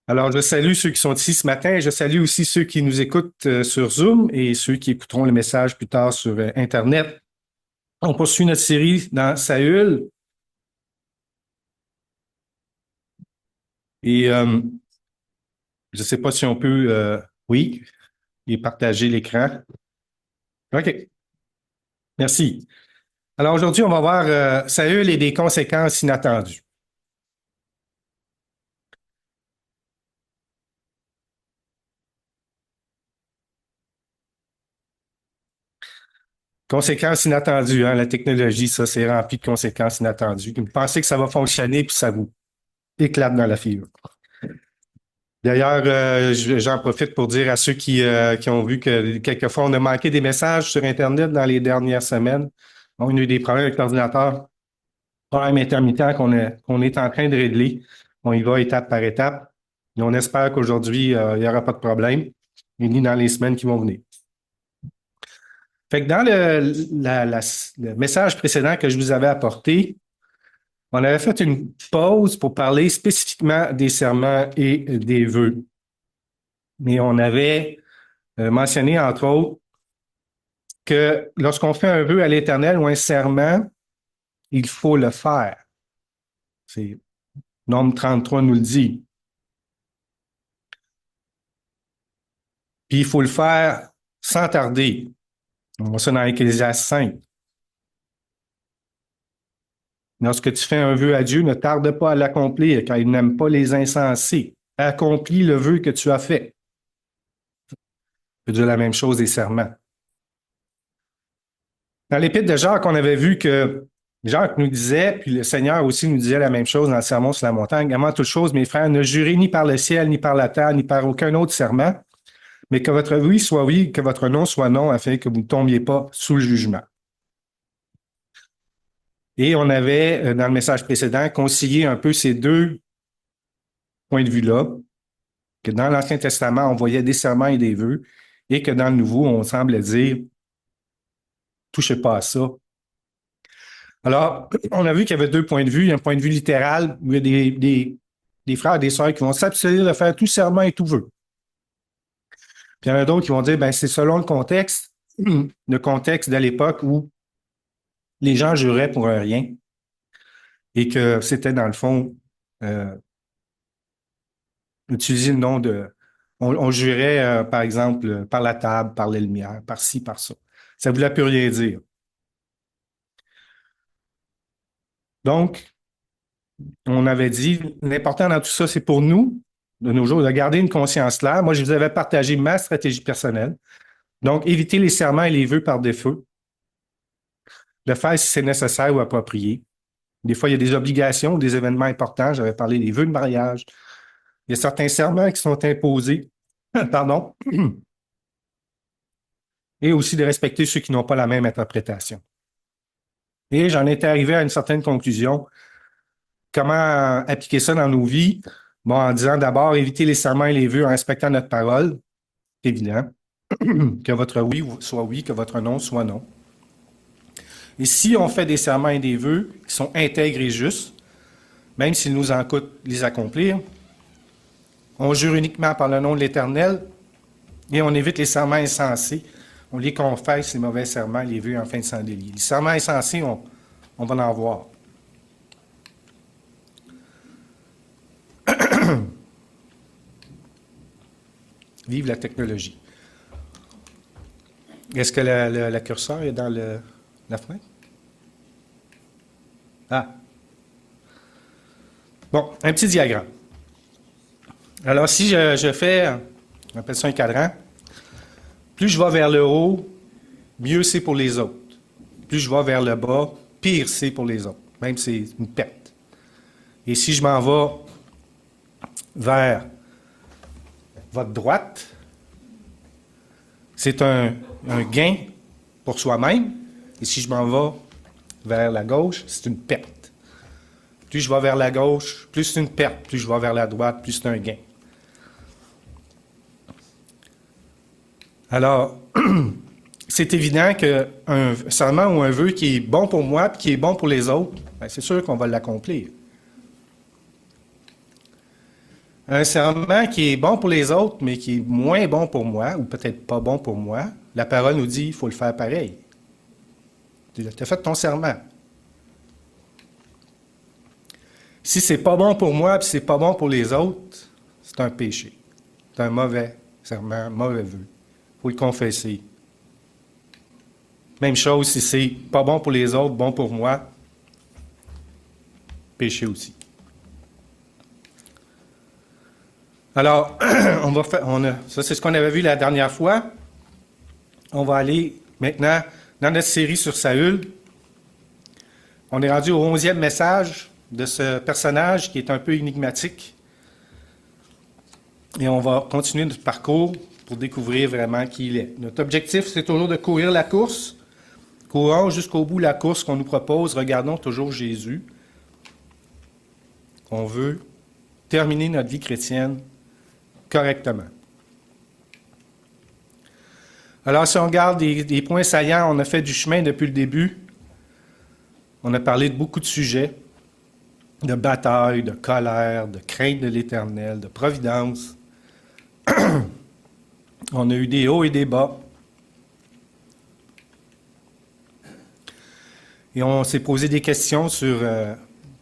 Alors, je salue ceux qui sont ici ce matin. Je salue aussi ceux qui nous écoutent sur Zoom et ceux qui écouteront le message plus tard sur Internet. On poursuit notre série dans Saül et je ne sais pas si on peut, oui, et partager l'écran. OK, merci. Alors aujourd'hui, on va voir Saül et des conséquences inattendues. Conséquences inattendues, hein, la technologie, ça, c'est rempli de conséquences inattendues. Vous pensez que ça va fonctionner, puis ça vous éclate dans la figure. D'ailleurs, j'en profite pour dire à ceux qui ont vu que quelquefois on a manqué des messages sur Internet dans les dernières semaines. On a eu des problèmes avec l'ordinateur, problème intermittent qu'on est en train de régler. On y va étape par étape. Et on espère qu'aujourd'hui, il n'y aura pas de problème, ni dans les semaines qui vont venir. Fait que dans le message précédent que je vous avais apporté, on avait fait une pause pour parler spécifiquement des serments et des vœux. Mais on avait mentionné, entre autres, que lorsqu'on fait un vœu à l'Éternel ou un serment, il faut le faire. C'est Nombre 33 nous le dit. Puis il faut le faire sans tarder. On voit ça dans Ecclésiaste 5. Lorsque tu fais un vœu à Dieu, ne tarde pas à l'accomplir, car il n'aime pas les insensés. Accomplis le vœu que tu as fait. On peut dire la même chose des serments. Dans l'Épître de Jacques, on avait vu que Jacques nous disait, puis le Seigneur aussi nous disait la même chose dans le Sermon sur la montagne. Avant toute chose, mes frères, ne jurez ni par le ciel, ni par la terre, ni par aucun autre serment, mais que votre oui soit oui, que votre non soit non, afin que vous ne tombiez pas sous le jugement. Et on avait, dans le message précédent, concilié un peu ces deux points de vue-là, que dans l'Ancien Testament, on voyait des serments et des vœux, et que dans le Nouveau, on semble dire, touchez pas à ça. Alors, on a vu qu'il y avait deux points de vue. Il y a un point de vue littéral, où il y a des frères et des sœurs qui vont s'abstenir de faire tout serment et tout vœu. Puis il y en a d'autres qui vont dire, ben c'est selon le contexte de l'époque où les gens juraient pour un rien et que c'était dans le fond utiliser le nom de... On jurait, par exemple, par la table, par les lumières, par ci, par ça. Ça ne voulait plus rien dire. Donc, on avait dit, l'important dans tout ça, c'est pour nous, de nos jours, de garder une conscience claire. Moi, je vous avais partagé ma stratégie personnelle. Donc, éviter les serments et les vœux par défaut. Le faire si c'est nécessaire ou approprié. Des fois, il y a des obligations, des événements importants. J'avais parlé des vœux de mariage. Il y a certains serments qui sont imposés. Pardon. Et aussi de respecter ceux qui n'ont pas la même interprétation. Et j'en étais arrivé à une certaine conclusion. Comment appliquer ça dans nos vies? Bon, en disant d'abord, éviter les serments et les vœux en respectant notre parole. C'est évident. Que votre oui soit oui, que votre non soit non. Et si on fait des serments et des vœux qui sont intègres et justes, même s'il nous en coûte les accomplir, on jure uniquement par le nom de l'Éternel et on évite les serments insensés. On les confesse, les mauvais serments, les vœux en fin de s'en délier. Les serments insensés, on va en voir. Vive la technologie. Est-ce que la curseur est dans la fenêtre? Ah. Bon, un petit diagramme. Alors, si je fais, on appelle ça un cadran, plus je vais vers le haut, mieux c'est pour les autres. Plus je vais vers le bas, pire c'est pour les autres. Même c'est une perte. Et si je m'en vais vers votre droite, c'est un gain pour soi-même. Et si je m'en vais vers la gauche, c'est une perte. Plus je vais vers la gauche, plus c'est une perte. Plus je vais vers la droite, plus c'est un gain. Alors, c'est évident qu'un serment ou un vœu qui est bon pour moi et qui est bon pour les autres, ben c'est sûr qu'on va l'accomplir. Un serment qui est bon pour les autres, mais qui est moins bon pour moi, ou peut-être pas bon pour moi, la parole nous dit qu'il faut le faire pareil. Tu as fait ton serment. Si c'est pas bon pour moi, puis c'est pas bon pour les autres, c'est un péché. C'est un mauvais serment, mauvais vœu. Il faut le confesser. Même chose, si c'est pas bon pour les autres, bon pour moi, péché aussi. Alors, ça c'est ce qu'on avait vu la dernière fois. On va aller maintenant dans notre série sur Saül. On est rendu au 11e message de ce personnage qui est un peu énigmatique. Et on va continuer notre parcours pour découvrir vraiment qui il est. Notre objectif, c'est toujours de courir la course. Courons jusqu'au bout de la course qu'on nous propose. Regardons toujours Jésus. On veut terminer notre vie chrétienne correctement. Alors, si on regarde des points saillants, on a fait du chemin depuis le début. On a parlé de beaucoup de sujets, de bataille, de colère, de crainte de l'Éternel, de providence. On a eu des hauts et des bas. Et on s'est posé des questions sur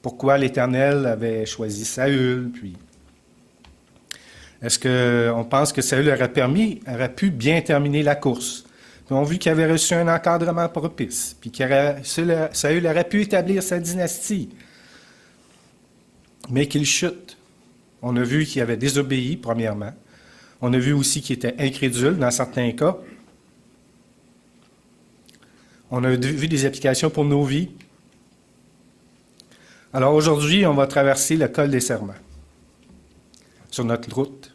pourquoi l'Éternel avait choisi Saül, puis est-ce qu'on pense que Saül aurait pu bien terminer la course? Puis on a vu qu'il avait reçu un encadrement propice, puis que Saül aurait pu établir sa dynastie, mais qu'il chute. On a vu qu'il avait désobéi, premièrement. On a vu aussi qu'il était incrédule dans certains cas. On a vu des applications pour nos vies. Alors aujourd'hui, on va traverser le col des serments sur notre route.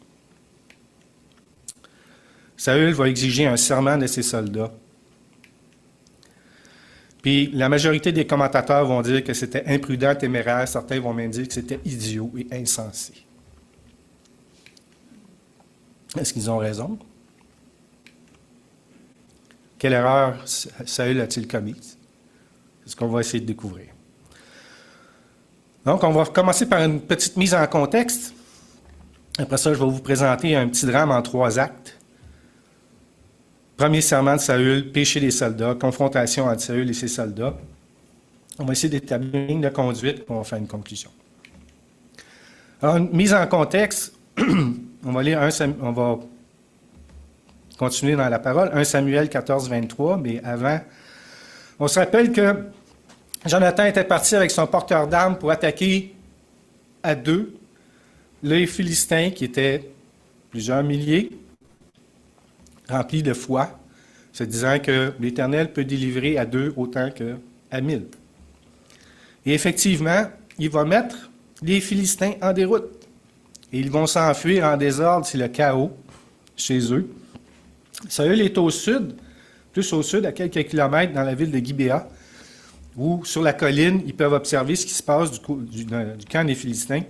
Saül va exiger un serment de ses soldats. Puis la majorité des commentateurs vont dire que c'était imprudent, téméraire. Certains vont même dire que c'était idiot et insensé. Est-ce qu'ils ont raison? Quelle erreur Saül a-t-il commise? C'est ce qu'on va essayer de découvrir. Donc, on va commencer par une petite mise en contexte. Après ça, je vais vous présenter un petit drame en 3 actes. Premier serment de Saül, péché des soldats, confrontation entre Saül et ses soldats. On va essayer d'établir une ligne de conduite pour faire une conclusion. Alors, une mise en contexte, on va continuer dans la parole, 1 Samuel 14, 23, mais avant, on se rappelle que Jonathan était parti avec son porteur d'armes pour attaquer à 2 les Philistins, qui étaient plusieurs milliers, remplis de foi, se disant que l'Éternel peut délivrer à 2 autant qu'à 1000. Et effectivement, il va mettre les Philistins en déroute. Et ils vont s'enfuir en désordre, c'est le chaos chez eux. Saül est au sud, plus au sud, à quelques kilomètres dans la ville de Gibéa, où sur la colline, ils peuvent observer ce qui se passe du camp des Philistins.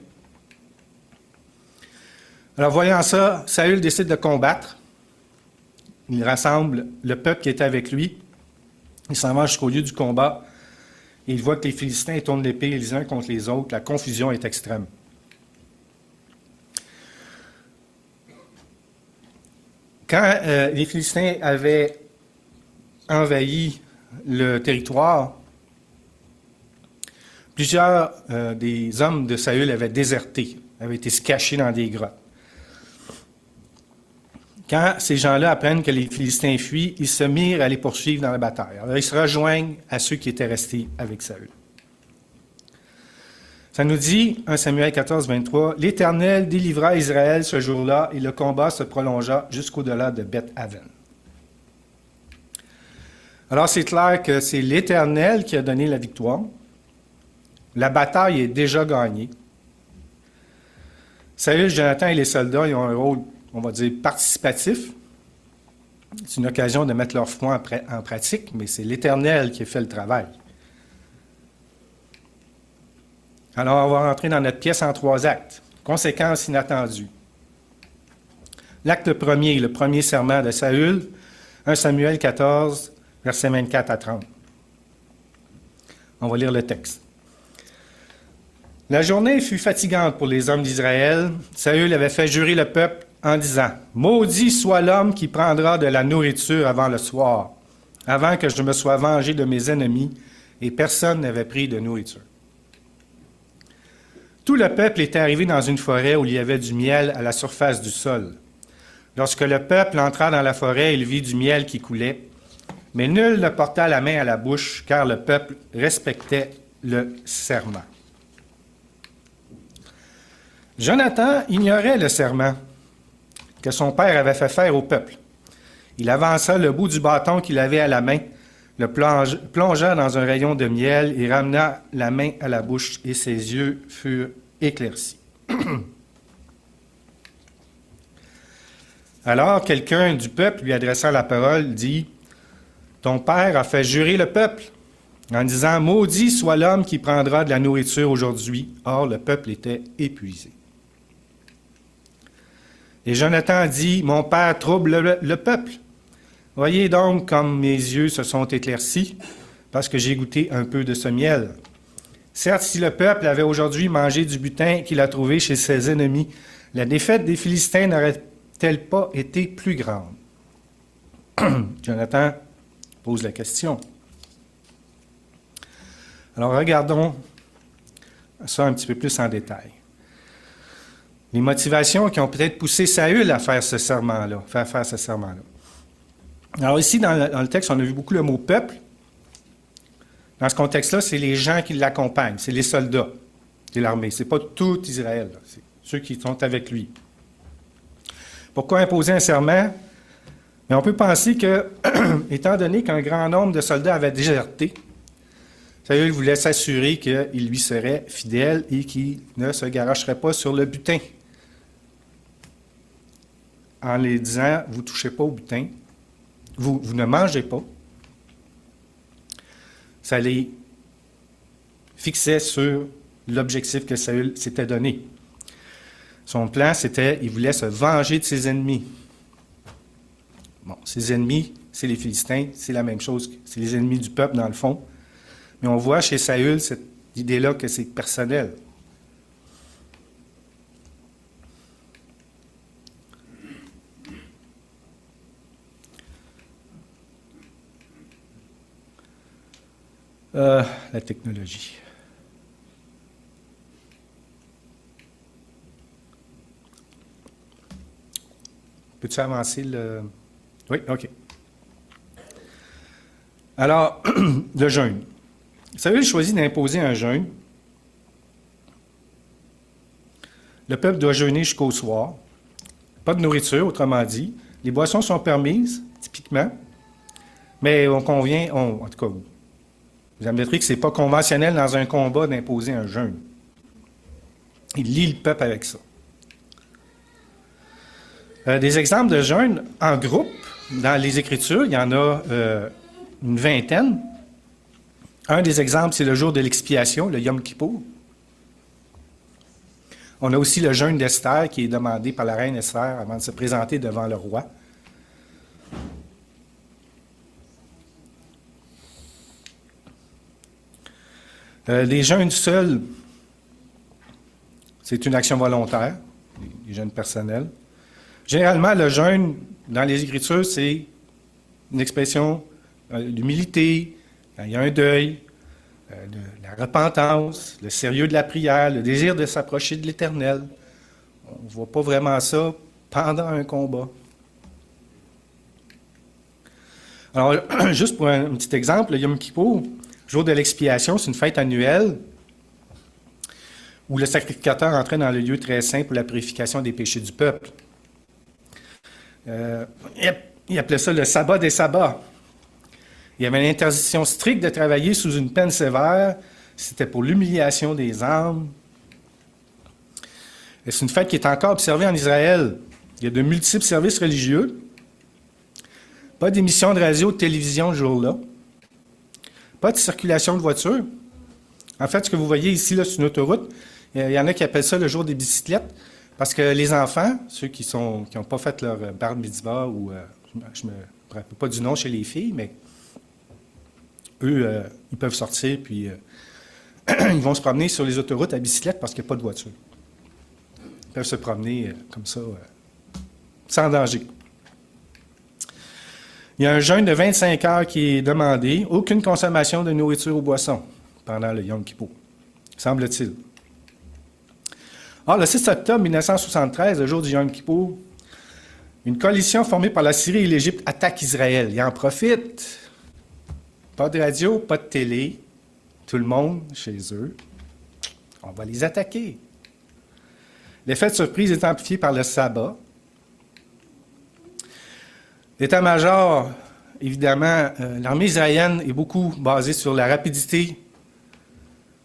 Alors, voyant ça, Saül décide de combattre. Il rassemble le peuple qui était avec lui. Il s'en va jusqu'au lieu du combat. Et il voit que les Philistins tournent l'épée les uns contre les autres. La confusion est extrême. Quand les Philistins avaient envahi le territoire, plusieurs des hommes de Saül avaient déserté, avaient été se cacher dans des grottes. Quand ces gens-là apprennent que les Philistins fuient, ils se mirent à les poursuivre dans la bataille. Alors, ils se rejoignent à ceux qui étaient restés avec Saül. Ça nous dit, 1 Samuel 14, 23, « L'Éternel délivra Israël ce jour-là, et le combat se prolongea jusqu'au-delà de Beth-Aven. » Alors, c'est clair que c'est l'Éternel qui a donné la victoire. La bataille est déjà gagnée. Saül, Jonathan et les soldats, ils ont un rôle, on va dire, participatif. C'est une occasion de mettre leur foi en pratique, mais c'est l'Éternel qui a fait le travail. Alors, on va rentrer dans notre pièce en 3 actes. Conséquences inattendues. L'acte premier, le premier serment de Saül, 1 Samuel 14, versets 24 à 30. On va lire le texte. La journée fut fatigante pour les hommes d'Israël. Saül avait fait jurer le peuple en disant, « Maudit soit l'homme qui prendra de la nourriture avant le soir, avant que je me sois vengé de mes ennemis, et personne n'avait pris de nourriture. » Tout le peuple était arrivé dans une forêt où il y avait du miel à la surface du sol. Lorsque le peuple entra dans la forêt, il vit du miel qui coulait, mais nul ne porta la main à la bouche, car le peuple respectait le serment. Jonathan ignorait le serment que son père avait fait faire au peuple. Il avança le bout du bâton qu'il avait à la main, le plongea dans un rayon de miel et ramena la main à la bouche, et ses yeux furent éclaircis. Alors quelqu'un du peuple lui adressant la parole dit, « Ton père a fait jurer le peuple en disant, « Maudit soit l'homme qui prendra de la nourriture aujourd'hui. » Or, le peuple était épuisé. Et Jonathan dit, « Mon père trouble le peuple. Voyez donc comme mes yeux se sont éclaircis, parce que j'ai goûté un peu de ce miel. Certes, si le peuple avait aujourd'hui mangé du butin qu'il a trouvé chez ses ennemis, la défaite des Philistins n'aurait-elle pas été plus grande? » Jonathan pose la question. Alors, regardons ça un petit peu plus en détail. Les motivations qui ont peut-être poussé Saül à faire ce serment-là, faire ce serment-là. Alors ici, dans le texte, on a vu beaucoup le mot « peuple ». Dans ce contexte-là, c'est les gens qui l'accompagnent, c'est les soldats de l'armée. Ce n'est pas tout Israël, c'est ceux qui sont avec lui. Pourquoi imposer un serment? Mais on peut penser que, étant donné qu'un grand nombre de soldats avaient déserté, Saül voulait s'assurer qu'il lui serait fidèle et qu'il ne se garocherait pas sur le butin. En les disant, vous ne touchez pas au butin, vous ne mangez pas. Ça les fixait sur l'objectif que Saül s'était donné. Son plan, c'était, il voulait se venger de ses ennemis. Bon, ses ennemis, c'est les Philistins, c'est la même chose, c'est les ennemis du peuple dans le fond. Mais on voit chez Saül cette idée-là que c'est personnel. La technologie. Peux-tu avancer le... Oui, OK. Alors, le jeûne. Saül choisit d'imposer un jeûne. Le peuple doit jeûner jusqu'au soir. Pas de nourriture, autrement dit. Les boissons sont permises, typiquement. Mais on convient, en tout cas, vous admettrez que ce n'est pas conventionnel dans un combat d'imposer un jeûne. Il lie le peuple avec ça. Des exemples de jeûne en groupe, dans les Écritures, il y en a une vingtaine. Un des exemples, c'est le jour de l'expiation, le Yom Kippour. On a aussi le jeûne d'Esther qui est demandé par la reine Esther avant de se présenter devant le roi. Les jeûnes seuls, c'est une action volontaire, les jeûnes personnels. Généralement, le jeûne, dans les Écritures, c'est une expression d'humilité, quand il y a un deuil, de la repentance, le sérieux de la prière, le désir de s'approcher de l'Éternel. On ne voit pas vraiment ça pendant un combat. Alors, juste pour un petit exemple, le Yom Kippour, jour de l'expiation, c'est une fête annuelle où le sacrificateur entrait dans le lieu très saint pour la purification des péchés du peuple. Il appelait ça le sabbat des sabbats. Il y avait une interdiction stricte de travailler sous une peine sévère. C'était pour l'humiliation des âmes. Et c'est une fête qui est encore observée en Israël. Il y a de multiples services religieux. Pas d'émission de radio ou de télévision ce jour-là. Pas de circulation de voitures. En fait, ce que vous voyez ici là, sur une autoroute, il y en a qui appellent ça le jour des bicyclettes, parce que les enfants, ceux qui n'ont pas fait leur bar mitzvah, ou je ne me rappelle pas du nom chez les filles, mais eux, ils peuvent sortir puis ils vont se promener sur les autoroutes à bicyclette parce qu'il n'y a pas de voiture. Ils peuvent se promener comme ça, sans danger. Il y a un jeûne de 25 heures qui est demandé. Aucune consommation de nourriture ou boisson pendant le Yom Kippour, semble-t-il. Or, le 6 octobre 1973, le jour du Yom Kippour, une coalition formée par la Syrie et l'Égypte attaque Israël. Ils en profitent. Pas de radio, pas de télé. Tout le monde chez eux. On va les attaquer. L'effet de surprise est amplifié par le sabbat. L'état-major, évidemment, l'armée israélienne est beaucoup basée sur la rapidité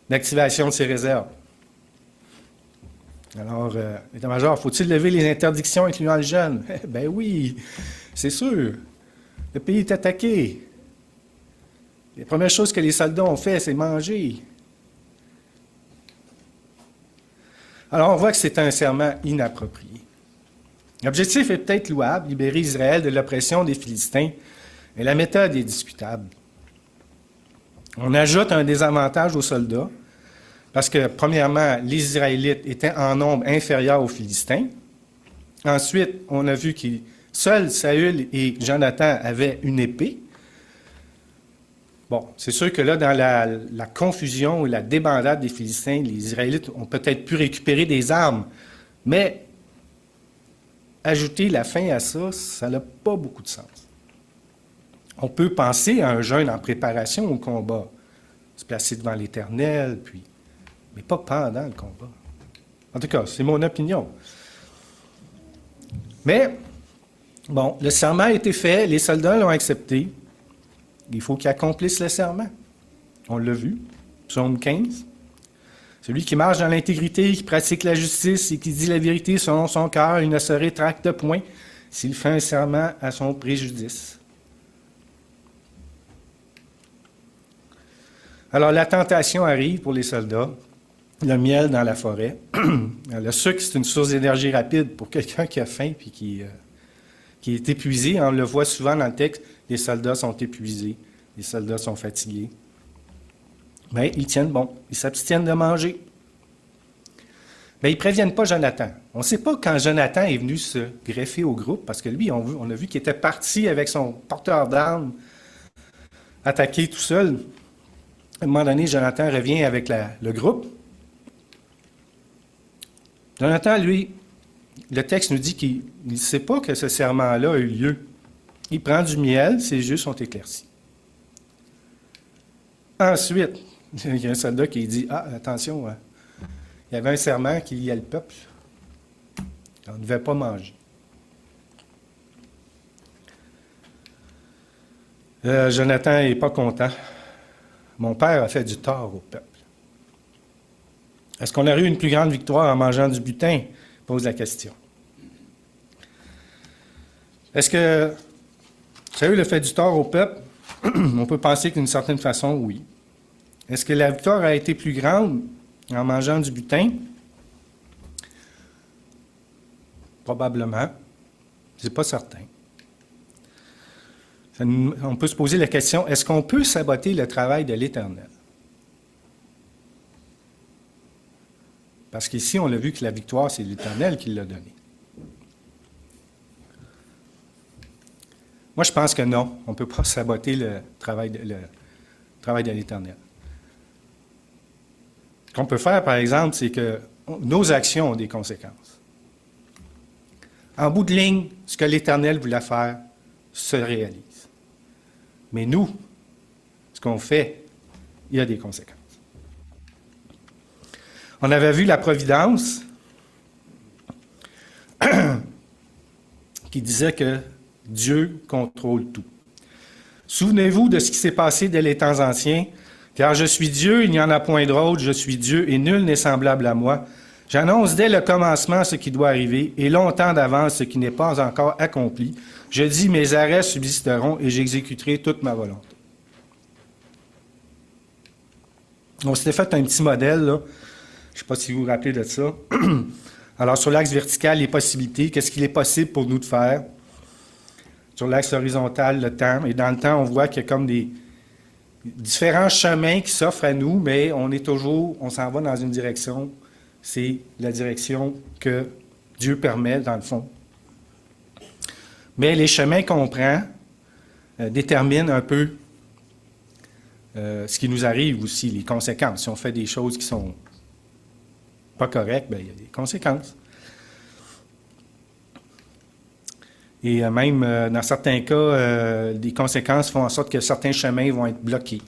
d'activation de ses réserves. Alors, l'état-major, faut-il lever les interdictions incluant le jeûne? Ben oui, c'est sûr. Le pays est attaqué. Les premières choses que les soldats ont fait, c'est manger. Alors, on voit que c'est un serment inapproprié. L'objectif est peut-être louable, libérer Israël de l'oppression des Philistins, mais la méthode est discutable. On ajoute un désavantage aux soldats, parce que, premièrement, les Israélites étaient en nombre inférieur aux Philistins. Ensuite, on a vu que seuls Saül et Jonathan avaient une épée. Bon, c'est sûr que là, dans la confusion et la débandade des Philistins, les Israélites ont peut-être pu récupérer des armes, mais ajouter la fin à ça, ça n'a pas beaucoup de sens. On peut penser à un jeûne en préparation au combat, se placer devant l'Éternel, mais pas pendant le combat. En tout cas, c'est mon opinion. Mais, bon, le serment a été fait, les soldats l'ont accepté. Il faut qu'ils accomplissent le serment. On l'a vu, psaume 15. Celui qui marche dans l'intégrité, qui pratique la justice et qui dit la vérité selon son cœur, il ne se rétracte point s'il fait un serment à son préjudice. Alors, la tentation arrive pour les soldats. Le miel dans la forêt. Le sucre, c'est une source d'énergie rapide pour quelqu'un qui a faim et qui est épuisé. On le voit souvent dans le texte, les soldats sont épuisés, les soldats sont fatigués. Mais ils tiennent bon, ils s'abstiennent de manger. Mais ils ne préviennent pas Jonathan. On ne sait pas quand Jonathan est venu se greffer au groupe, parce que lui, on a vu qu'il était parti avec son porteur d'armes, attaqué tout seul. À un moment donné, Jonathan revient avec le groupe. Jonathan, lui, le texte nous dit qu'il ne sait pas que ce serment-là a eu lieu. Il prend du miel, ses yeux sont éclaircis. Ensuite, il y a un soldat qui dit « Ah, attention, hein, il y avait un serment qui liait le peuple. On ne devait pas manger. » Jonathan n'est pas content. Mon père a fait du tort au peuple. Est-ce qu'on aurait eu une plus grande victoire en mangeant du butin? Pose la question. Est-ce que Saül a fait du tort au peuple? On peut penser d'une certaine façon, oui. Est-ce que la victoire a été plus grande en mangeant du butin? Probablement. C'est pas certain. On peut se poser la question, est-ce qu'on peut saboter le travail de l'Éternel? Parce qu'ici, on a vu que la victoire, c'est l'Éternel qui l'a donnée. Moi, je pense que non, on ne peut pas saboter le travail de l'Éternel. Ce qu'on peut faire, par exemple, c'est que nos actions ont des conséquences. En bout de ligne, ce que l'Éternel voulait faire se réalise. Mais nous, ce qu'on fait, il y a des conséquences. On avait vu la providence qui disait que Dieu contrôle tout. Souvenez-vous de ce qui s'est passé dès les temps anciens. Car je suis Dieu, il n'y en a point d'autre, je suis Dieu et nul n'est semblable à moi. J'annonce dès le commencement ce qui doit arriver et longtemps d'avance ce qui n'est pas encore accompli. Je dis, mes arrêts subsisteront et j'exécuterai toute ma volonté. On s'était fait un petit modèle, là. Je ne sais pas si vous vous rappelez de ça. Alors, sur l'axe vertical, les possibilités, qu'est-ce qu'il est possible pour nous de faire? Sur l'axe horizontal, le temps. Et dans le temps, on voit qu'il y a comme des différents chemins qui s'offrent à nous, mais on s'en va dans une direction. C'est la direction que Dieu permet, dans le fond. Mais les chemins qu'on prend déterminent un peu ce qui nous arrive aussi, les conséquences. Si on fait des choses qui sont pas correctes, bien, il y a des conséquences. Et même, dans certains cas, des conséquences font en sorte que certains chemins vont être bloqués.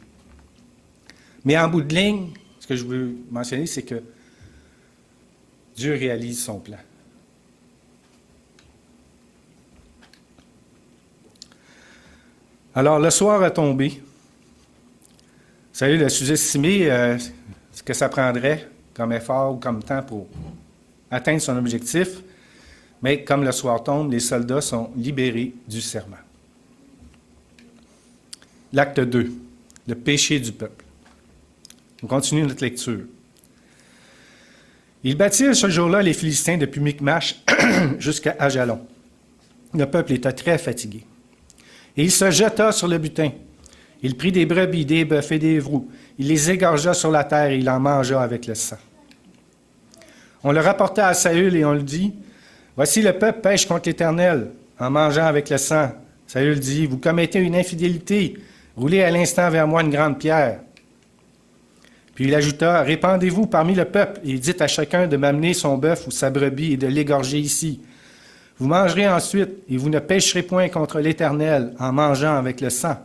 Mais en bout de ligne, ce que je veux mentionner, c'est que Dieu réalise son plan. Alors, le soir a tombé. Saül a sous-estimé ce que ça prendrait comme effort ou comme temps pour atteindre son objectif. Mais comme le soir tombe, les soldats sont libérés du serment. L'acte 2, le péché du peuple. On continue notre lecture. Ils battirent ce jour-là les Philistins depuis Michmash jusqu'à Ajalon. Le peuple était très fatigué. Et il se jeta sur le butin. Il prit des brebis, des bœufs et des veaux. Il les égorgea sur la terre et il en mangea avec le sang. On le rapporta à Saül et on lui dit, « Voici le peuple pêche contre l'Éternel en mangeant avec le sang. » Saül dit, « Vous commettez une infidélité. Roulez à l'instant vers moi une grande pierre. » Puis il ajouta, « Répandez-vous parmi le peuple et dites à chacun de m'amener son bœuf ou sa brebis et de l'égorger ici. Vous mangerez ensuite et vous ne pécherez point contre l'Éternel en mangeant avec le sang. »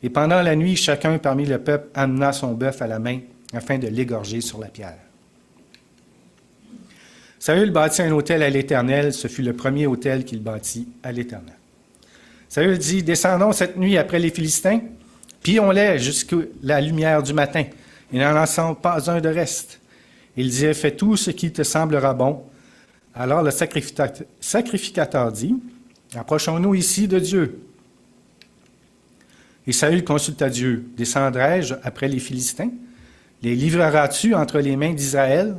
Et pendant la nuit, chacun parmi le peuple amena son bœuf à la main afin de l'égorger sur la pierre. Saül bâtit un autel à l'Éternel. Ce fut le premier autel qu'il bâtit à l'Éternel. Saül dit, « Descendons cette nuit après les Philistins, pillons-les jusqu'à la lumière du matin, et n'en laissons pas un de reste. » Il dit, « Fais tout ce qui te semblera bon. » Alors le sacrificateur dit, « Approchons-nous ici de Dieu. » Et Saül consulta Dieu. « Descendrai-je après les Philistins? Les livreras-tu entre les mains d'Israël? »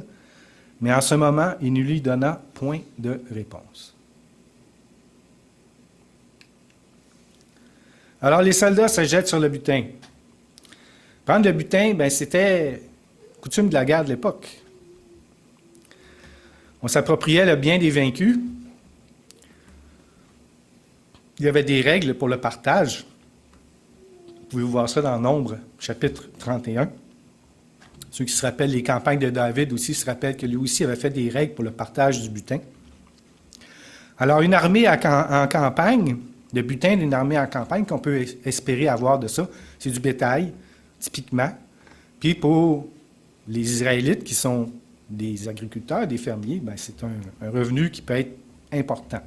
Mais en ce moment, il ne lui donna point de réponse. Alors les soldats se jettent sur le butin. Prendre le butin, c'était coutume de la guerre de l'époque. On s'appropriait le bien des vaincus. Il y avait des règles pour le partage. Vous pouvez voir ça dans Nombre, chapitre 31. Ceux qui se rappellent les campagnes de David aussi se rappellent que lui aussi avait fait des règles pour le partage du butin. Alors, une armée en campagne, le butin d'une armée en campagne qu'on peut espérer avoir de ça, c'est du bétail, typiquement. Puis pour les Israélites qui sont des agriculteurs, des fermiers, c'est un revenu qui peut être important.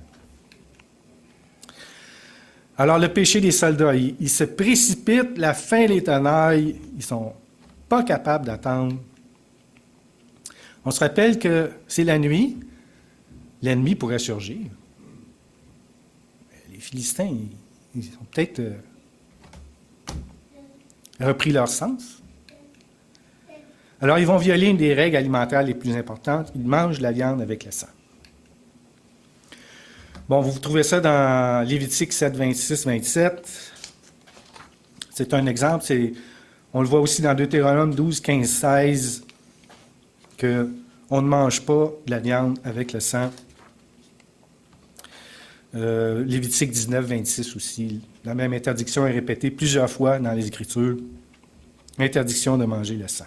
Alors, le péché des soldats, ils se précipitent, la faim les tenaille, ils sont pas capables d'attendre. On se rappelle que c'est la nuit, l'ennemi pourrait surgir. Les Philistins, ils ont peut-être repris leur sens. Alors, ils vont violer une des règles alimentaires les plus importantes. Ils mangent la viande avec le sang. Bon, vous trouvez ça dans Lévitique 7, 26, 27. C'est un exemple. On le voit aussi dans Deutéronome 12, 15, 16, qu'on ne mange pas de la viande avec le sang. Lévitique 19, 26 aussi. La même interdiction est répétée plusieurs fois dans les Écritures. Interdiction de manger le sang.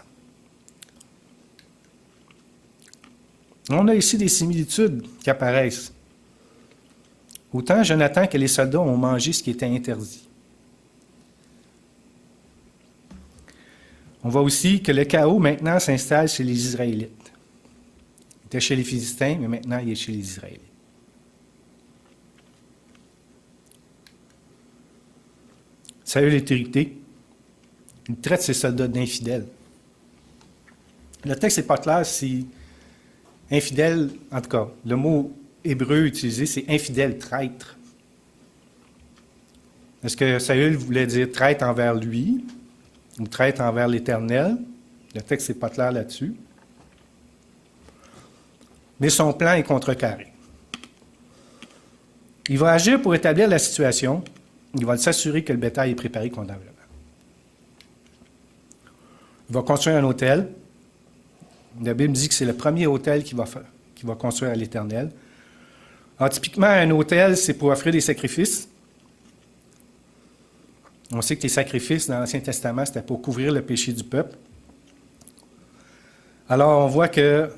On a ici des similitudes qui apparaissent. Autant Jonathan que les soldats ont mangé ce qui était interdit. On voit aussi que le chaos maintenant s'installe chez les Israélites. Il était chez les Philistins, mais maintenant il est chez les Israélites. Saül est irrité. Il traite ses soldats d'infidèles. Le texte n'est pas clair si infidèle, en tout cas, le mot hébreu utilisé, c'est infidèle, traître. Est-ce que Saül voulait dire traître envers lui ou traître envers l'Éternel? Le texte n'est pas clair là-dessus. Mais son plan est contrecarré. Il va agir pour établir la situation. Il va s'assurer que le bétail est préparé convenablement. Il va construire un autel. La Bible dit que c'est le premier autel qu'il va construire à l'Éternel. Alors, typiquement, un autel, c'est pour offrir des sacrifices. On sait que les sacrifices dans l'Ancien Testament, c'était pour couvrir le péché du peuple. Alors, on voit que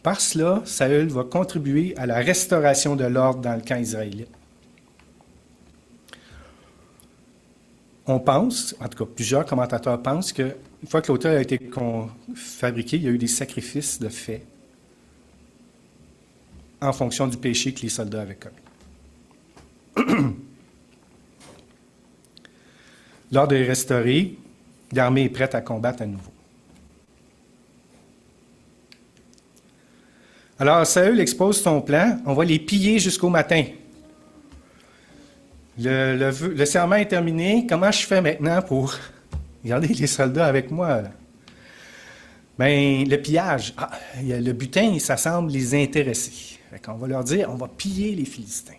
par cela, Saül va contribuer à la restauration de l'ordre dans le camp israélite. On pense, en tout cas plusieurs commentateurs pensent qu'une fois que l'autel a été fabriqué, il y a eu des sacrifices de fait en fonction du péché que les soldats avaient commis. L'ordre est restauré, l'armée est prête à combattre à nouveau. Alors, Saül expose son plan. On va les piller jusqu'au matin. Le serment est terminé. Comment je fais maintenant pour garder les soldats avec moi? Bien, le pillage. Le butin, ça semble les intéresser. On va leur dire, on va piller les Philistins.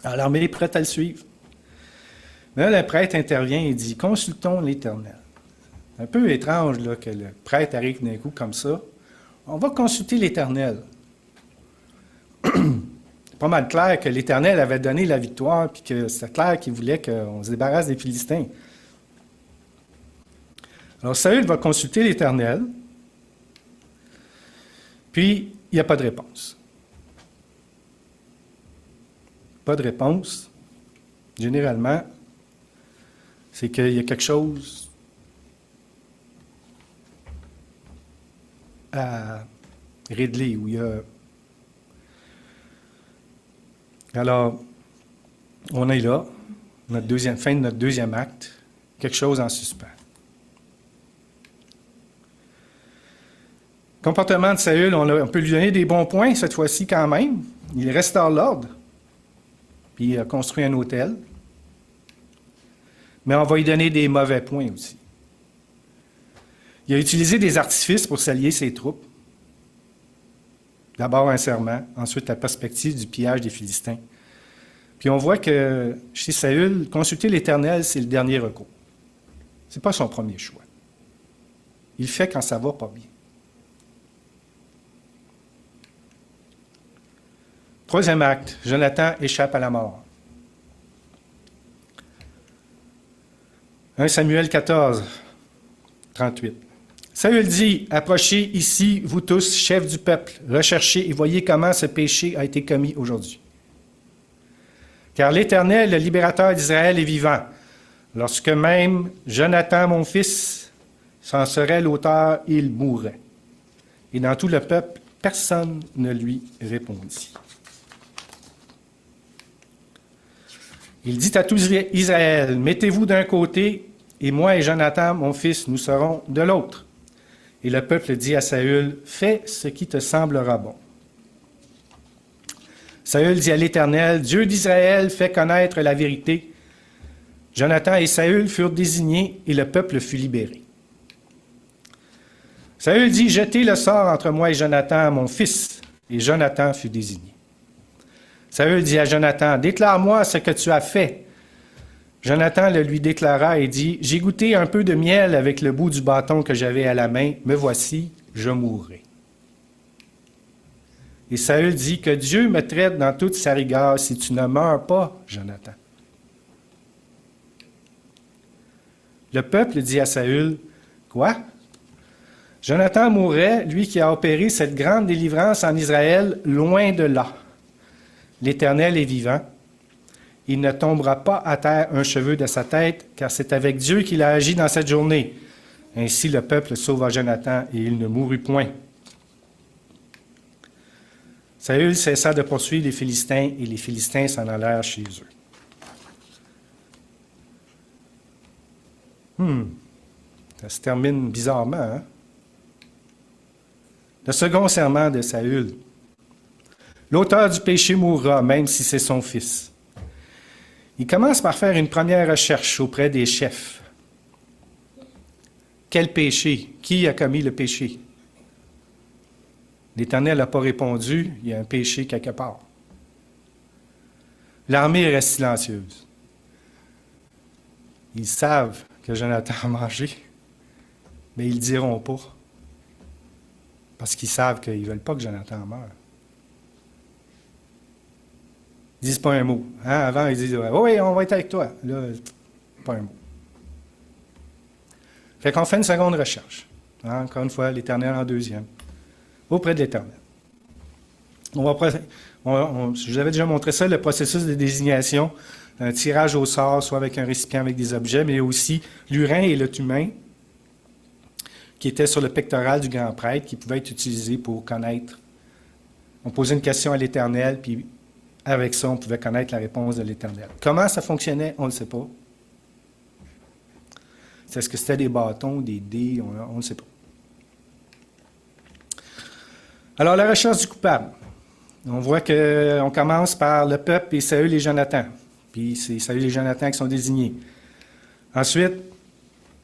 Alors, l'armée est prête à le suivre. Mais là, le prêtre intervient et dit, consultons l'Éternel. C'est un peu étrange là, que le prêtre arrive d'un coup comme ça. On va consulter l'Éternel. C'est pas mal clair que l'Éternel avait donné la victoire, puis que c'est clair qu'il voulait qu'on se débarrasse des Philistins. Alors Saül va consulter l'Éternel, puis il n'y a pas de réponse. Pas de réponse. Généralement, c'est qu'il y a quelque chose à Ridley, où il y a... Alors, on est là, fin de notre deuxième acte, quelque chose en suspens. Comportement de Saül, on peut lui donner des bons points cette fois-ci quand même. Il restaure l'ordre, puis il a construit un autel. Mais on va lui donner des mauvais points aussi. Il a utilisé des artifices pour s'allier ses troupes. D'abord un serment, ensuite la perspective du pillage des Philistins. Puis on voit que chez Saül, consulter l'Éternel, c'est le dernier recours. Ce n'est pas son premier choix. Il le fait quand ça ne va pas bien. Troisième acte, Jonathan échappe à la mort. 1 Samuel 14, 38. Saül dit, « Approchez ici, vous tous, chefs du peuple, recherchez et voyez comment ce péché a été commis aujourd'hui. Car l'Éternel, le libérateur d'Israël, est vivant. Lorsque même Jonathan, mon fils, s'en serait l'auteur, il mourrait. » Et dans tout le peuple, personne ne lui répondit. Il dit à tout Israël, « Mettez-vous d'un côté, et moi et Jonathan, mon fils, nous serons de l'autre. » Et le peuple dit à Saül, « Fais ce qui te semblera bon. » Saül dit à l'Éternel, « Dieu d'Israël fait connaître la vérité. » Jonathan et Saül furent désignés, et le peuple fut libéré. Saül dit, « Jetez le sort entre moi et Jonathan, mon fils. » Et Jonathan fut désigné. Saül dit à Jonathan, « Déclare-moi ce que tu as fait. » Jonathan le lui déclara et dit, « J'ai goûté un peu de miel avec le bout du bâton que j'avais à la main. Me voici, je mourrai. » Et Saül dit, « Que Dieu me traite dans toute sa rigueur si tu ne meurs pas, Jonathan. » Le peuple dit à Saül, « Quoi? Jonathan mourrait, lui qui a opéré cette grande délivrance en Israël, loin de là. L'Éternel est vivant. Il ne tombera pas à terre un cheveu de sa tête, car c'est avec Dieu qu'il a agi dans cette journée. » Ainsi le peuple sauva Jonathan, et il ne mourut point. Saül cessa de poursuivre les Philistins, et les Philistins s'en allèrent chez eux. Ça se termine bizarrement, hein? Le second serment de Saül. L'auteur du péché mourra, même si c'est son fils. Il commence par faire une première recherche auprès des chefs. Quel péché? Qui a commis le péché? L'Éternel n'a pas répondu, il y a un péché quelque part. L'armée reste silencieuse. Ils savent que Jonathan a mangé. mais ils ne le diront pas. Parce qu'ils savent qu'ils ne veulent pas que Jonathan meure. Ils ne disent pas un mot. Hein? Avant, ils disent oui, on va être avec toi. Là, pas un mot. Fait qu'on fait une seconde recherche. Hein? Encore une fois, l'Éternel en deuxième. Auprès de l'Éternel. Je vous avais déjà montré ça, le processus de désignation, un tirage au sort, soit avec un récipient avec des objets, mais aussi l'urin et le tumin, qui étaient sur le pectoral du grand prêtre, qui pouvaient être utilisés pour connaître. On posait une question à l'Éternel, puis avec ça, on pouvait connaître la réponse de l'Éternel. Comment ça fonctionnait, on ne le sait pas. Est-ce que c'était des bâtons, des dés, on ne le sait pas. Alors, la recherche du coupable. On voit qu'on commence par le peuple et Saül et Jonathan. Puis c'est Saül et Jonathan qui sont désignés. Ensuite,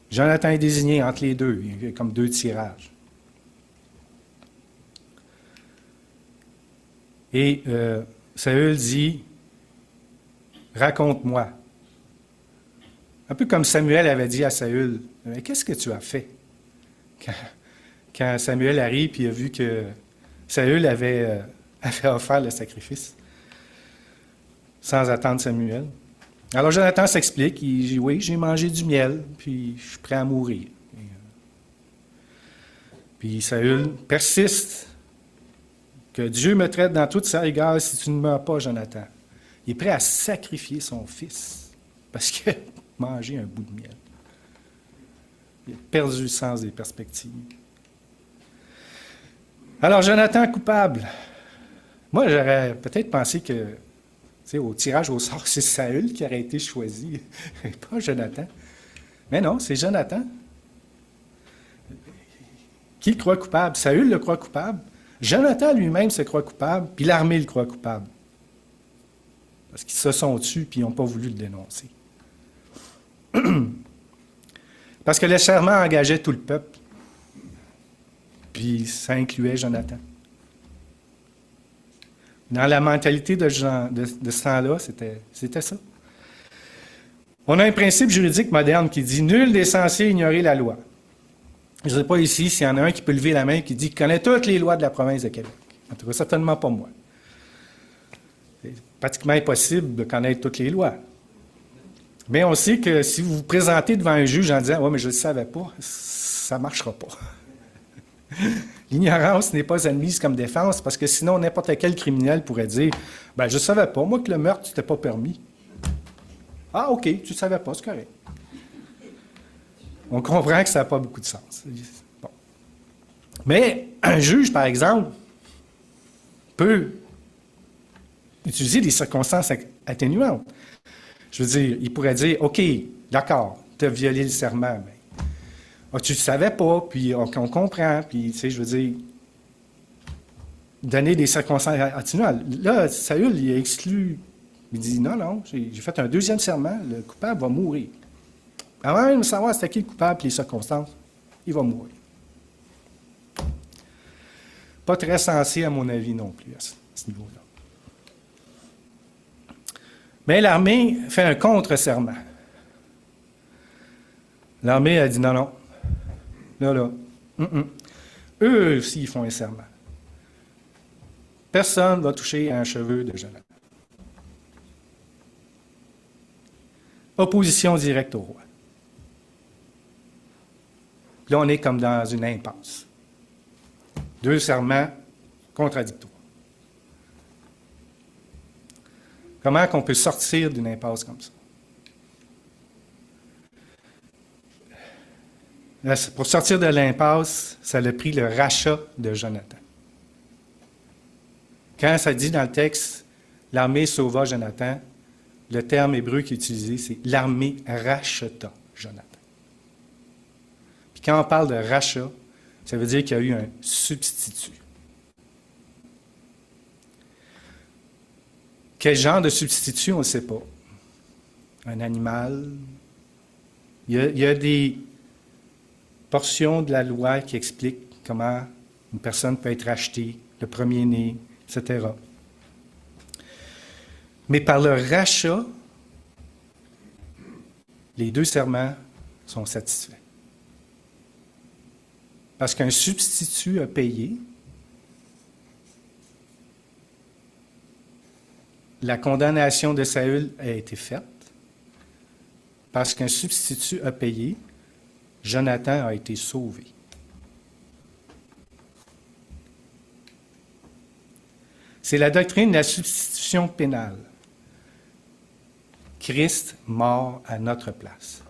Jonathan est désigné entre les deux. Il y a comme deux tirages. Et Saül dit, « Raconte-moi. » Un peu comme Samuel avait dit à Saül, « Mais qu'est-ce que tu as fait? » Quand Samuel arrive et il a vu que Saül avait offert le sacrifice sans attendre Samuel. Alors Jonathan s'explique, il dit, « Oui, j'ai mangé du miel, puis je suis prêt à mourir. » Puis Saül persiste, que Dieu me traite dans toute sa rigueur si tu ne meurs pas, Jonathan. Il est prêt à sacrifier son fils parce qu'il a mangé un bout de miel. Il a perdu le sens des perspectives. Alors, Jonathan coupable. Moi, j'aurais peut-être pensé que, au tirage au sort, c'est Saül qui aurait été choisi, pas Jonathan. Mais non, c'est Jonathan. Qui le croit coupable? Saül le croit coupable. Jonathan lui-même se croit coupable, puis l'armée le croit coupable. Parce qu'ils se sont tus, puis ils n'ont pas voulu le dénoncer. Parce que le serment engageait tout le peuple. Puis ça incluait Jonathan. Dans la mentalité de ce temps-là, c'était ça. On a un principe juridique moderne qui dit « Nul n'est censé ignorer la loi ». Je ne sais pas ici s'il y en a un qui peut lever la main et qui dit qu'il connaît toutes les lois de la province de Québec. En tout cas, certainement pas moi. C'est pratiquement impossible de connaître toutes les lois. Mais on sait que si vous vous présentez devant un juge en disant « Ouais, mais je ne le savais pas », ça ne marchera pas. L'ignorance n'est pas admise comme défense parce que sinon, n'importe quel criminel pourrait dire « Ben, je ne savais pas, moi, que le meurtre, c'était pas permis. » Ah, OK, tu ne savais pas, c'est correct. On comprend que ça n'a pas beaucoup de sens. Bon. Mais un juge, par exemple, peut utiliser des circonstances atténuantes. Je veux dire, il pourrait dire, OK, d'accord, tu as violé le serment, mais tu ne savais pas, puis on comprend, puis, tu sais, je veux dire, donner des circonstances atténuantes. Là, Saül, il a exclu, il dit, non, j'ai fait un deuxième serment, le coupable va mourir. Avant même de savoir c'était qui le coupable et les circonstances, il va mourir. Pas très sensé, à mon avis, non plus, à ce niveau-là. Mais l'armée fait un contre-serment. L'armée a dit non. Là. Eux aussi, ils font un serment. Personne ne va toucher à un cheveu de Jonathan. Opposition directe au roi. Là, on est comme dans une impasse. Deux serments contradictoires. Comment qu'on peut sortir d'une impasse comme ça? Là, pour sortir de l'impasse, ça a pris le rachat de Jonathan. Quand ça dit dans le texte « l'armée sauva Jonathan », le terme hébreu qui est utilisé, c'est « l'armée racheta Jonathan ». Puis quand on parle de rachat, ça veut dire qu'il y a eu un substitut. Quel genre de substitut, on ne sait pas. Un animal. Il y a des portions de la loi qui expliquent comment une personne peut être rachetée, le premier-né, etc. Mais par le rachat, les deux serments sont satisfaits. parce qu'un substitut a payé. La condamnation de Saül a été faite. Parce qu'un substitut a payé, Jonathan a été sauvé. C'est la doctrine de la substitution pénale. Christ mort à notre place.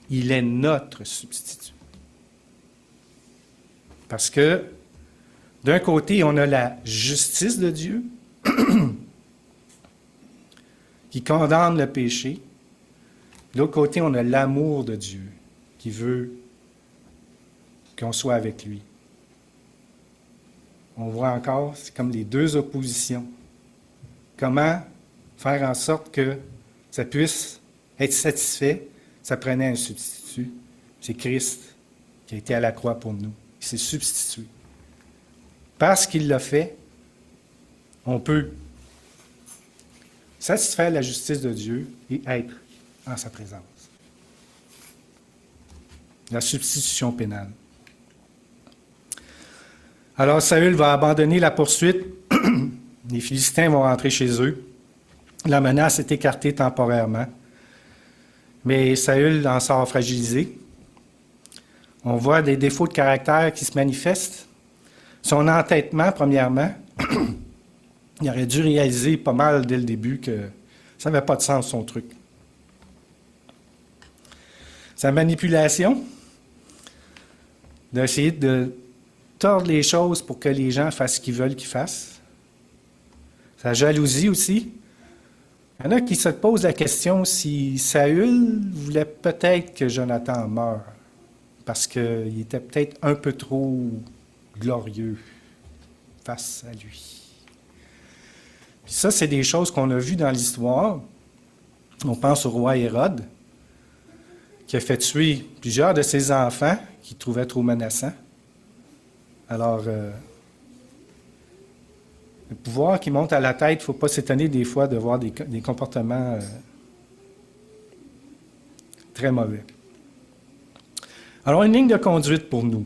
Il est notre substitut. Parce que, d'un côté, on a la justice de Dieu qui condamne le péché. De l'autre côté, on a l'amour de Dieu qui veut qu'on soit avec lui. On voit encore, c'est comme les deux oppositions. Comment faire en sorte que ça puisse être satisfait? Ça prenait un substitut. C'est Christ qui a été à la croix pour nous. Il s'est substitué. Parce qu'il l'a fait, on peut satisfaire la justice de Dieu et être en sa présence. La substitution pénale. Alors Saül va abandonner la poursuite. Les Philistins vont rentrer chez eux. La menace est écartée temporairement. Mais Saül en sort fragilisé. On voit des défauts de caractère qui se manifestent. Son entêtement, premièrement, il aurait dû réaliser pas mal dès le début que ça n'avait pas de sens, son truc. Sa manipulation, d'essayer de tordre les choses pour que les gens fassent ce qu'ils veulent qu'ils fassent. Sa jalousie aussi. Il y en a qui se posent la question si Saül voulait peut-être que Jonathan meure, parce qu'il était peut-être un peu trop glorieux face à lui. Puis ça, c'est des choses qu'on a vues dans l'histoire. On pense au roi Hérode, qui a fait tuer plusieurs de ses enfants qu'il trouvait trop menaçants. Alors, le pouvoir qui monte à la tête, il ne faut pas s'étonner des fois de voir des comportements très mauvais. Alors, une ligne de conduite pour nous.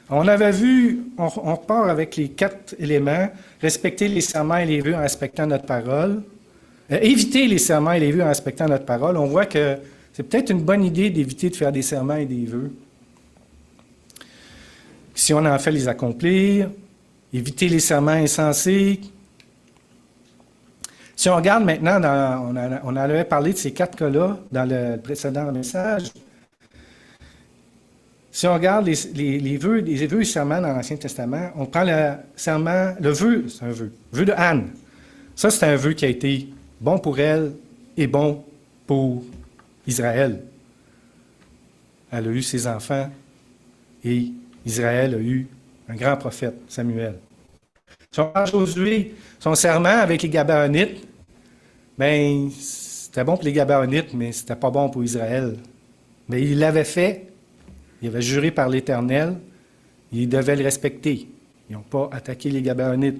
On avait vu, on repart avec les 4 éléments, respecter les serments et les vœux en respectant notre parole, éviter les serments et les vœux en respectant notre parole. On voit que c'est peut-être une bonne idée d'éviter de faire des serments et des vœux. Si on en fait, les accomplir, éviter les serments insensés. Si on regarde maintenant, on en avait parlé de ces 4 cas-là dans le précédent message. Si on regarde les vœux et serments dans l'Ancien Testament, on prend le vœu, c'est un vœu de Anne. Ça, c'est un vœu qui a été bon pour elle et bon pour Israël. Elle a eu ses enfants et Israël a eu un grand prophète, Samuel. Si on regarde Josué, son serment avec les Gabaonites, bien, c'était bon pour les Gabaonites, mais c'était pas bon pour Israël. Mais il l'avait fait. Il avait juré par l'Éternel, ils devaient le respecter. Ils n'ont pas attaqué les Gabaonites.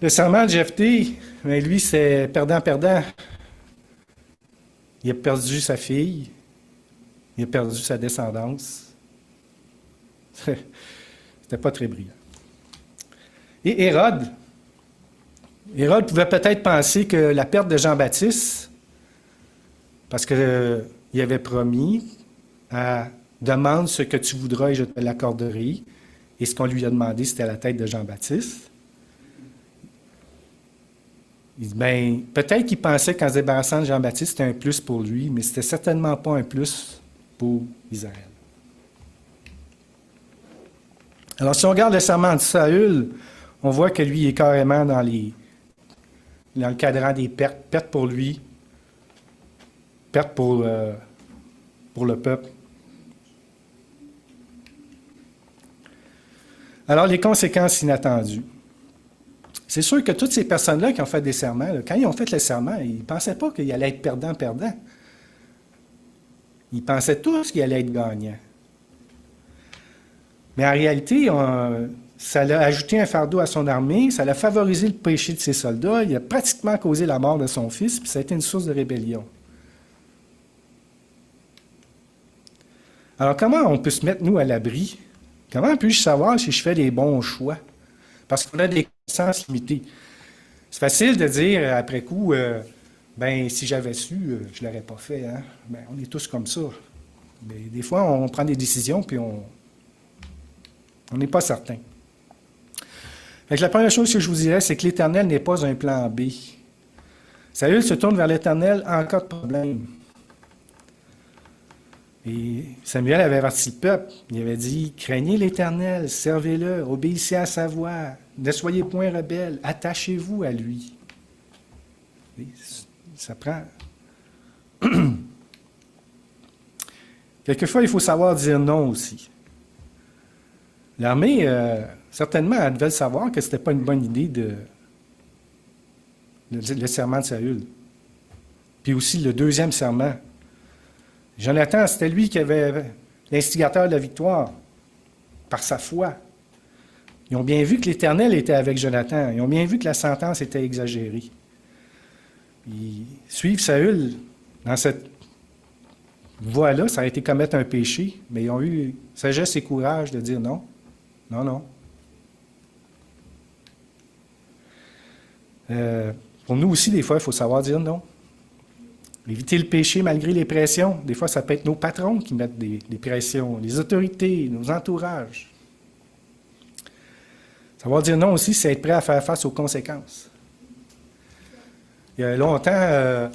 Le serment de Jephthé, bien, lui, c'est perdant-perdant. Il a perdu sa fille, il a perdu sa descendance. C'était pas très brillant. Et Hérode pouvait peut-être penser que la perte de Jean-Baptiste, parce qu'il avait promis, demande ce que tu voudras et je te l'accorderai. Et ce qu'on lui a demandé, c'était la tête de Jean-Baptiste. Il dit, bien, peut-être qu'il pensait qu'en se débarrassant de Jean-Baptiste, c'était un plus pour lui, mais c'était certainement pas un plus pour Israël. Alors, si on regarde le serment de Saül, on voit que lui est carrément dans le cadran des pertes. Pertes pour lui, pertes pour le peuple. Alors, les conséquences inattendues. C'est sûr que toutes ces personnes-là qui ont fait des serments, quand ils ont fait le serment, ils ne pensaient pas qu'il allait être perdant-perdant. Ils pensaient tous qu'il allait être gagnant. Mais en réalité, ça a ajouté un fardeau à son armée, ça a favorisé le péché de ses soldats, il a pratiquement causé la mort de son fils, puis ça a été une source de rébellion. Alors, comment on peut se mettre, nous, à l'abri? Comment puis-je savoir si je fais les bons choix? Parce qu'on a des connaissances limitées. C'est facile de dire après coup, ben si j'avais su, je ne l'aurais pas fait. Hein? Ben, on est tous comme ça. Mais des fois, on prend des décisions puis on n'est pas certain. Fait que la première chose que je vous dirais, c'est que l'Éternel n'est pas un plan B. Saül se tourne vers l'Éternel en cas de problème. Et Samuel avait averti le peuple. Il avait dit, craignez l'Éternel, servez-le, obéissez à sa voix, ne soyez point rebelles, attachez-vous à lui. Et ça prend. Quelquefois, il faut savoir dire non aussi. L'armée, certainement, elle devait savoir que ce n'était pas une bonne idée le serment de Saül. Puis aussi le deuxième serment. Jonathan, c'était lui qui avait l'instigateur de la victoire par sa foi. Ils ont bien vu que l'Éternel était avec Jonathan. Ils ont bien vu que la sentence était exagérée. Ils suivent Saül dans cette voie-là, ça a été commettre un péché, mais ils ont eu sagesse et courage de dire non, non, non. Pour nous aussi, des fois, il faut savoir dire non. Éviter le péché malgré les pressions. Des fois, ça peut être nos patrons qui mettent des pressions, les autorités, nos entourages. Savoir dire non aussi, c'est être prêt à faire face aux conséquences. Il y a longtemps,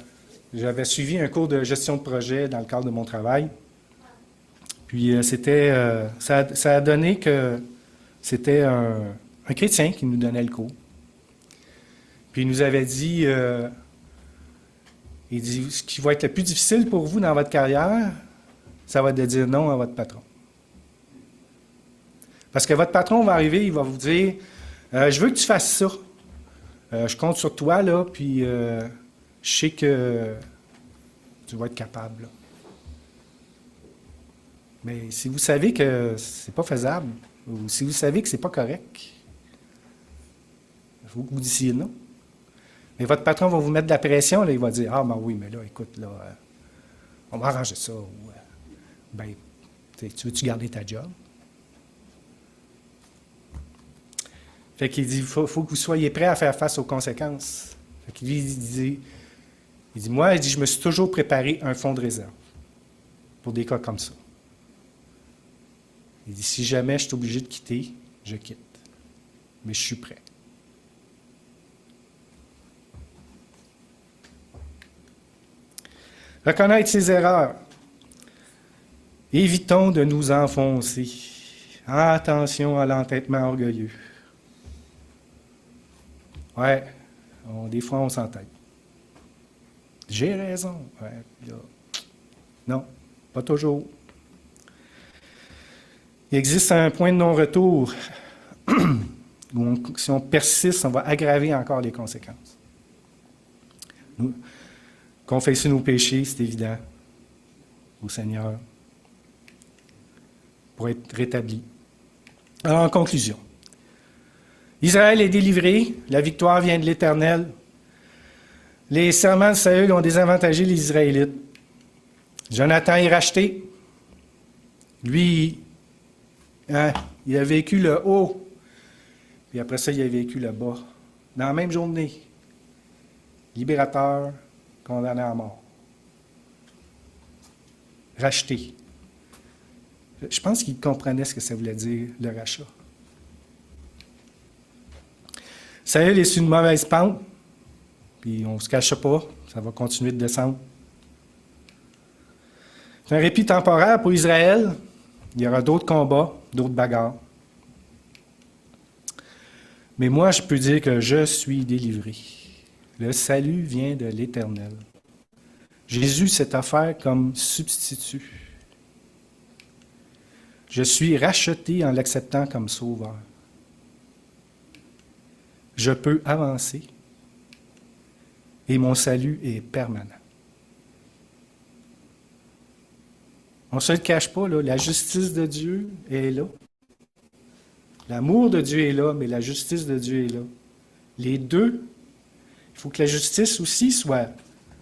j'avais suivi un cours de gestion de projet dans le cadre de mon travail. Puis ça a donné que c'était un chrétien qui nous donnait le cours. Puis il nous avait dit, il dit, ce qui va être le plus difficile pour vous dans votre carrière, ça va être de dire non à votre patron. Parce que votre patron va arriver, il va vous dire, je veux que tu fasses ça. Je compte sur toi, là, puis je sais que tu vas être capable. Là. Mais si vous savez que c'est pas faisable, ou si vous savez que c'est pas correct, il faut que vous disiez non. Mais votre patron va vous mettre de la pression, là, il va dire, ah, ben oui, mais là, écoute, là, on va arranger ça, ou, ben, tu veux-tu garder ta job? Fait qu'il dit, il faut que vous soyez prêts à faire face aux conséquences. Fait qu'il dit, moi, je me suis toujours préparé un fonds de réserve pour des cas comme ça. Il dit, si jamais je suis obligé de quitter, je quitte. Mais je suis prêt. Reconnaître ses erreurs. Évitons de nous enfoncer. Attention à l'entêtement orgueilleux. Ouais, des fois on s'entête. J'ai raison. Ouais, là. Non, pas toujours. Il existe un point de non-retour où si on persiste, on va aggraver encore les conséquences. Confesser nos péchés, c'est évident, au Seigneur, pour être rétabli. Alors, en conclusion, Israël est délivré, la victoire vient de l'Éternel. Les serments de Saül ont désavantagé les Israélites. Jonathan est racheté. Lui, il a vécu le haut, puis après ça, il a vécu le bas. Dans la même journée, libérateur, condamné à mort. Racheté. Je pense qu'il comprenait ce que ça voulait dire, le rachat. Saül est sur une mauvaise pente, puis on ne se cache pas, ça va continuer de descendre. C'est un répit temporaire pour Israël. Il y aura d'autres combats, d'autres bagarres. Mais moi, je peux dire que je suis délivré. Le salut vient de l'Éternel. Jésus s'est offert comme substitut. Je suis racheté en l'acceptant comme sauveur. Je peux avancer et mon salut est permanent. On ne se le cache pas, là, la justice de Dieu est là. L'amour de Dieu est là, mais la justice de Dieu est là. Les deux, il faut que la justice aussi soit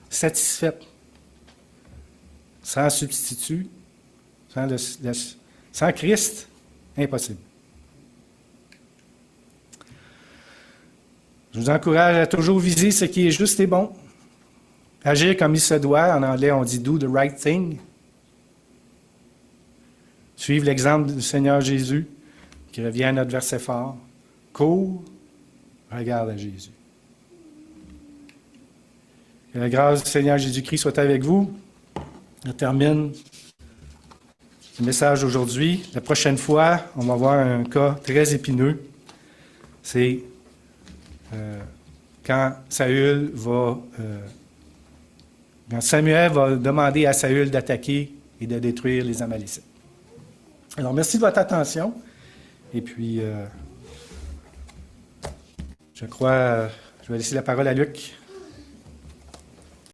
satisfaite. Sans substitut, Sans Christ, impossible. Je vous encourage à toujours viser ce qui est juste et bon. Agir comme il se doit. En anglais, on dit « do the right thing ». Suivre l'exemple du Seigneur Jésus, qui revient à notre verset fort. Cours, regarde à Jésus. Que la grâce du Seigneur Jésus-Christ soit avec vous. Je termine le message d'aujourd'hui. La prochaine fois, on va voir un cas très épineux. C'est quand Samuel va demander à Saül d'attaquer et de détruire les Amalécites. Alors, merci de votre attention. Et puis, je crois, je vais laisser la parole à Luc.